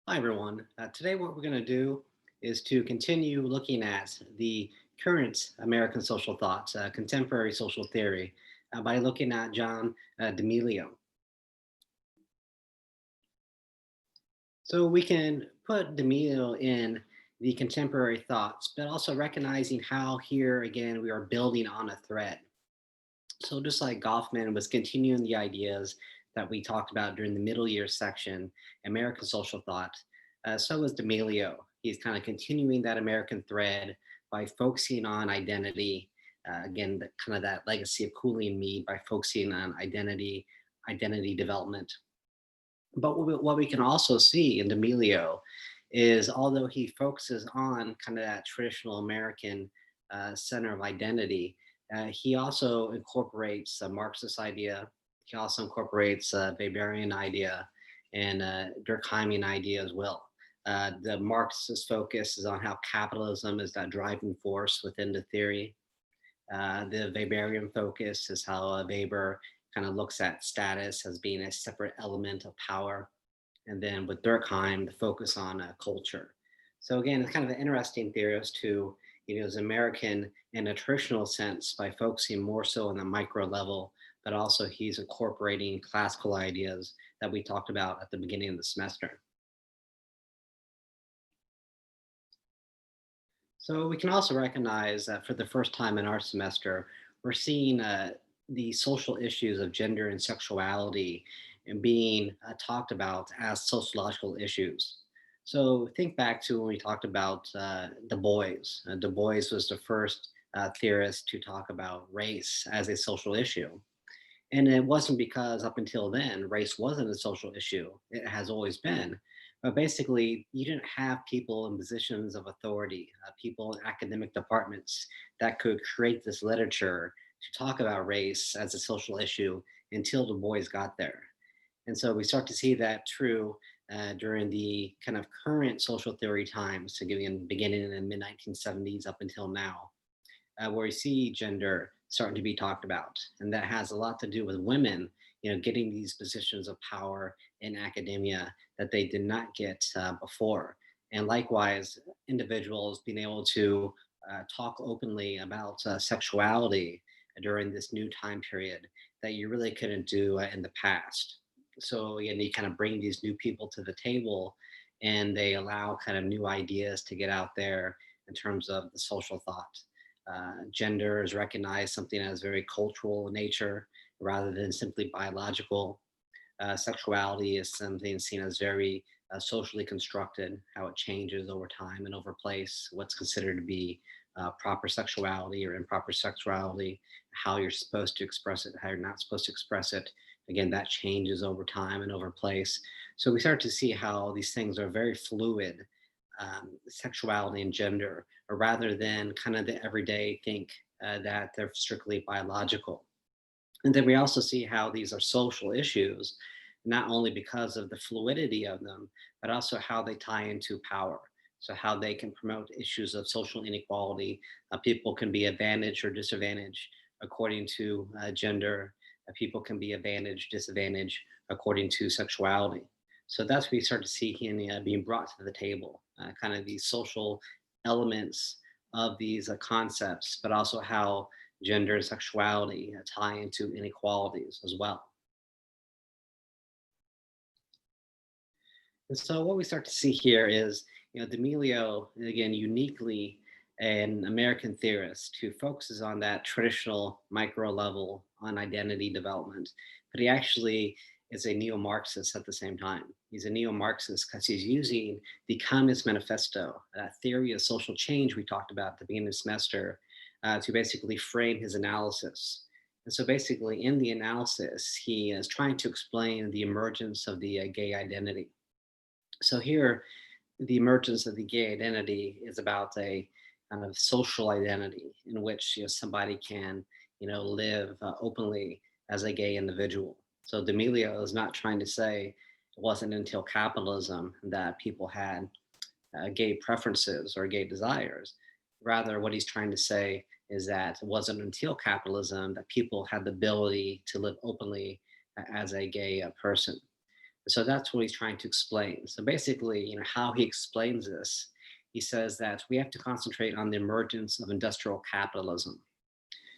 Hi, everyone. Today, what we're going to do is to continue looking at the current American social thought, contemporary social theory, by looking at John D'Amelio. So we can put D'Amelio in the contemporary thoughts, but also recognizing how here again we are building on a thread. So just like Goffman was continuing the ideas that we talked about during the middle year section, American social thought, so was D'Amelio. He's kind of continuing that American thread by focusing on identity. Again, kind of that legacy of Cooley and Mead by focusing on identity development. But what we can also see in D'Amelio is although he focuses on kind of that traditional American center of identity, he also incorporates a Marxist idea. He also incorporates a Weberian idea and Durkheimian idea as well. The Marxist focus is on how capitalism is that driving force within the theory. The Weberian focus is how Weber kind of looks at status as being a separate element of power. And then with Durkheim, the focus on culture. So again, it's kind of an interesting theory as to, as American in a traditional sense by focusing more so on the micro level, but also he's incorporating classical ideas that we talked about at the beginning of the semester. So we can also recognize that for the first time in our semester, we're seeing the social issues of gender and sexuality and being talked about as sociological issues. So think back to when we talked about Du Bois. Du Bois was the first theorist to talk about race as a social issue. And it wasn't because up until then, race wasn't a social issue. It has always been. But basically, you didn't have people in positions of authority, people in academic departments that could create this literature to talk about race as a social issue until Du Bois got there. And so we start to see that true during the kind of current social theory times, so beginning in the mid 1970s up until now where we see gender starting to be talked about. And that has a lot to do with women, getting these positions of power in academia that they did not get before. And likewise, individuals being able to talk openly about sexuality during this new time period that you really couldn't do in the past. So again, you kind of bring these new people to the table and they allow kind of new ideas to get out there in terms of the social thought. Gender is recognized something as very cultural in nature rather than simply biological. Sexuality is something seen as very socially constructed, how it changes over time and over place, what's considered to be proper sexuality or improper sexuality, how you're supposed to express it, how you're not supposed to express it. Again, that changes over time and over place. So we start to see how these things are very fluid, sexuality and gender, or rather than kind of the everyday think that they're strictly biological. And then we also see how these are social issues, not only because of the fluidity of them, but also how they tie into power. So, how they can promote issues of social inequality. People can be advantaged or disadvantaged according to gender. People can be advantaged, disadvantaged according to sexuality. So, that's where you start to see him being brought to the table, kind of these social elements of these concepts, but also how gender and sexuality tie into inequalities as well. And so what we start to see here is, D'Amelio, again, uniquely an American theorist who focuses on that traditional micro level on identity development, but he actually is a neo-Marxist at the same time. He's a neo-Marxist because he's using the Communist Manifesto, that theory of social change we talked about at the beginning of the semester, to basically frame his analysis. And so basically in the analysis, he is trying to explain the emergence of the gay identity. So here, the emergence of the gay identity is about a kind of social identity in which somebody can live openly as a gay individual. So D'Amelio is not trying to say it wasn't until capitalism that people had gay preferences or gay desires. Rather, what he's trying to say is that it wasn't until capitalism that people had the ability to live openly as a gay person. So that's what he's trying to explain. So basically, how he explains this, he says that we have to concentrate on the emergence of industrial capitalism.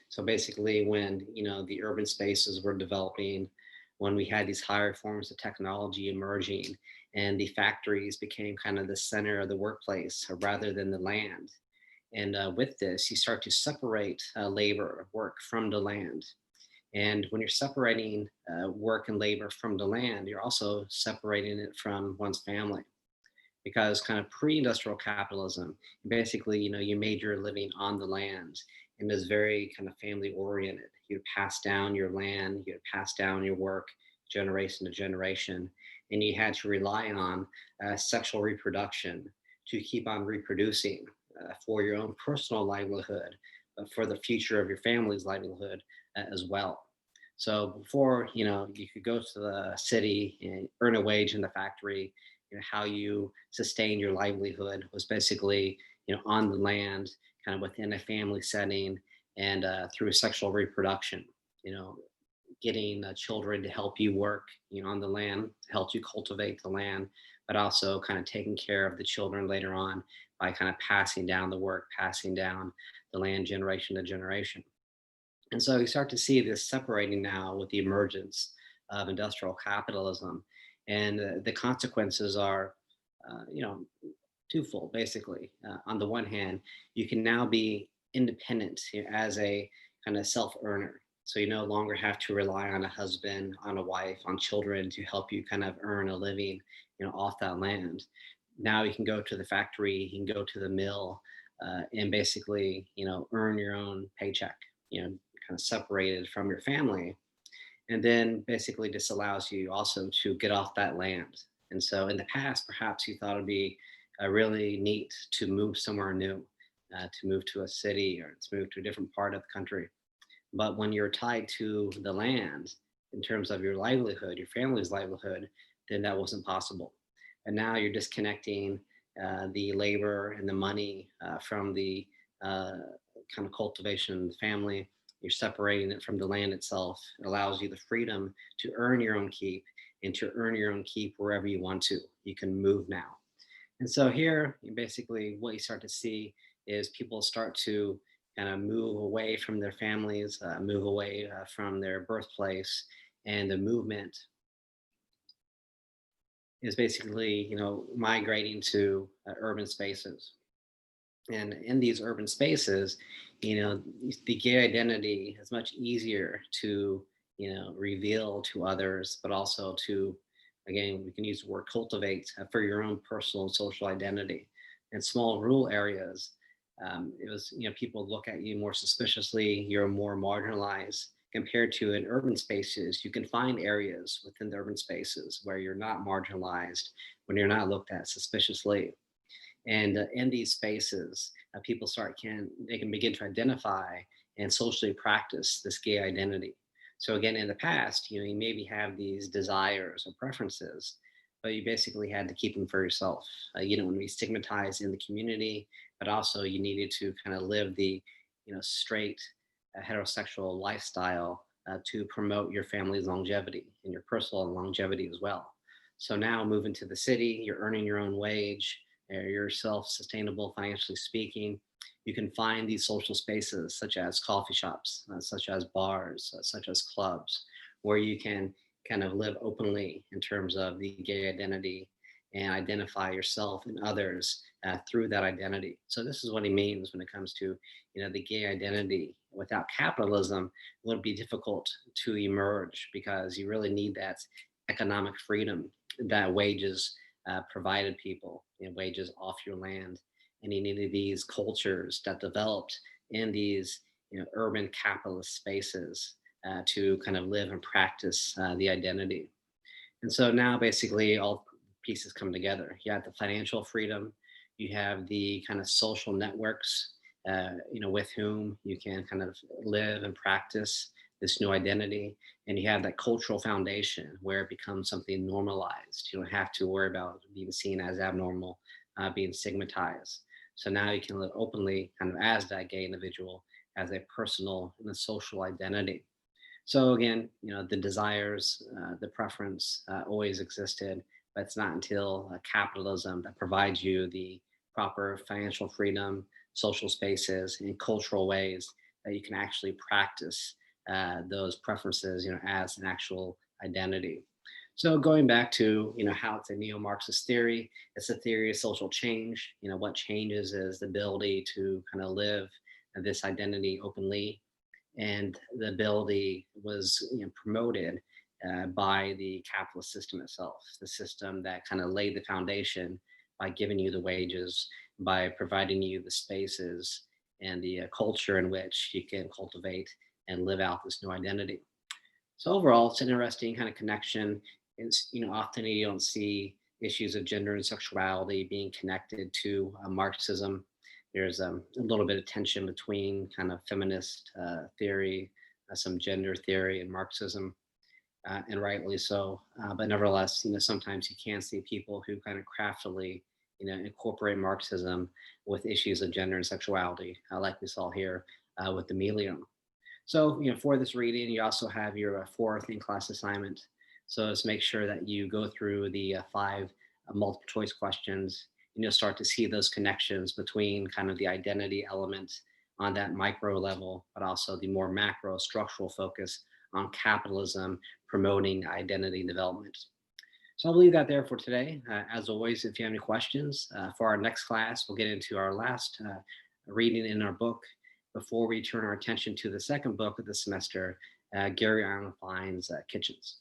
So basically, when the urban spaces were developing, when we had these higher forms of technology emerging, and the factories became kind of the center of the workplace rather than the land. And with this, you start to separate labor, work from the land. And when you're separating work and labor from the land, you're also separating it from one's family, because kind of pre-industrial capitalism, basically, you made your living on the land, and is very kind of family oriented. You pass down your land, you pass down your work generation to generation, and you had to rely on sexual reproduction to keep on reproducing for your own personal livelihood, but for the future of your family's livelihood as well. So before, you could go to the city and earn a wage in the factory. How you sustain your livelihood was basically, on the land, kind of within a family setting, and through sexual reproduction. You know, getting children to help you work, on the land, to help you cultivate the land, but also kind of taking care of the children later on by kind of passing down the work, passing down the land generation to generation. And so you start to see this separating now with the emergence of industrial capitalism. And the consequences are, twofold, basically. On the one hand, you can now be independent, as a kind of self earner. So you no longer have to rely on a husband, on a wife, on children to help you kind of earn a living, off that land. Now you can go to the factory, you can go to the mill, and basically, earn your own paycheck, kind of separated from your family. And then basically this allows you also to get off that land. And so in the past, perhaps you thought it'd be really neat to move somewhere new, to move to a city or to move to a different part of the country. But when you're tied to the land in terms of your livelihood, your family's livelihood, then that wasn't possible. And now you're disconnecting the labor and the money from the uh, kind of cultivation of the family. You're separating it from the land itself. It allows you the freedom to earn your own keep, and to earn your own keep wherever you want to. You can move now. And so here, basically, what you start to see is people start to kind of move away from their families, move away from their birthplace, and the movement is basically, migrating to urban spaces. And in these urban spaces, the gay identity is much easier to, reveal to others, but also to, again, we can use the word cultivate for your own personal and social identity. In small rural areas, it was, people look at you more suspiciously, you're more marginalized compared to in urban spaces. You can find areas within the urban spaces where you're not marginalized, when you're not looked at suspiciously. And in these spaces, people they can begin to identify and socially practice this gay identity. So again, in the past, you maybe have these desires or preferences, but you basically had to keep them for yourself. You don't want to be stigmatized in the community, but also you needed to kind of live the, straight heterosexual lifestyle to promote your family's longevity and your personal longevity as well. So now moving to the city, you're earning your own wage, you're self-sustainable financially speaking. You can find these social spaces such as coffee shops, such as bars, such as clubs, where you can kind of live openly in terms of the gay identity and identify yourself and others through that identity. So this is what he means when it comes to, the gay identity. Without capitalism, it would be difficult to emerge, because you really need that economic freedom that wages provided people, wages off your land. And you needed these cultures that developed in these, urban capitalist spaces to kind of live and practice the identity. And so now basically all pieces come together. You have the financial freedom, you have the kind of social networks, with whom you can kind of live and practice this new identity. And you have that cultural foundation where it becomes something normalized. You don't have to worry about being seen as abnormal, being stigmatized. So now you can live openly kind of as that gay individual, as a personal and a social identity. So again, the desires, the preference always existed, but it's not until capitalism that provides you the proper financial freedom, social spaces, and cultural ways that you can actually practice those preferences, as an actual identity. So going back to how it's a neo-Marxist theory, it's a theory of social change. What changes is the ability to kind of live this identity openly, and the ability was promoted by the capitalist system itself, the system that kind of laid the foundation by giving you the wages, by providing you the spaces and the culture in which you can cultivate and live out this new identity. So overall, it's an interesting kind of connection. It's, often you don't see issues of gender and sexuality being connected to Marxism. There's a little bit of tension between kind of feminist theory, some gender theory, and Marxism, and rightly so. But nevertheless, sometimes you can see people who kind of craftily, incorporate Marxism with issues of gender and sexuality, like we saw here with the Melium. So, for this reading, you also have your fourth in-class assignment. So just make sure that you go through the five multiple choice questions, and you'll start to see those connections between kind of the identity element on that micro level, but also the more macro structural focus on capitalism promoting identity development. So I'll leave that there for today. As always, if you have any questions for our next class, we'll get into our last reading in our book before we turn our attention to the second book of the semester, Gary Allen Fine's Kitchens.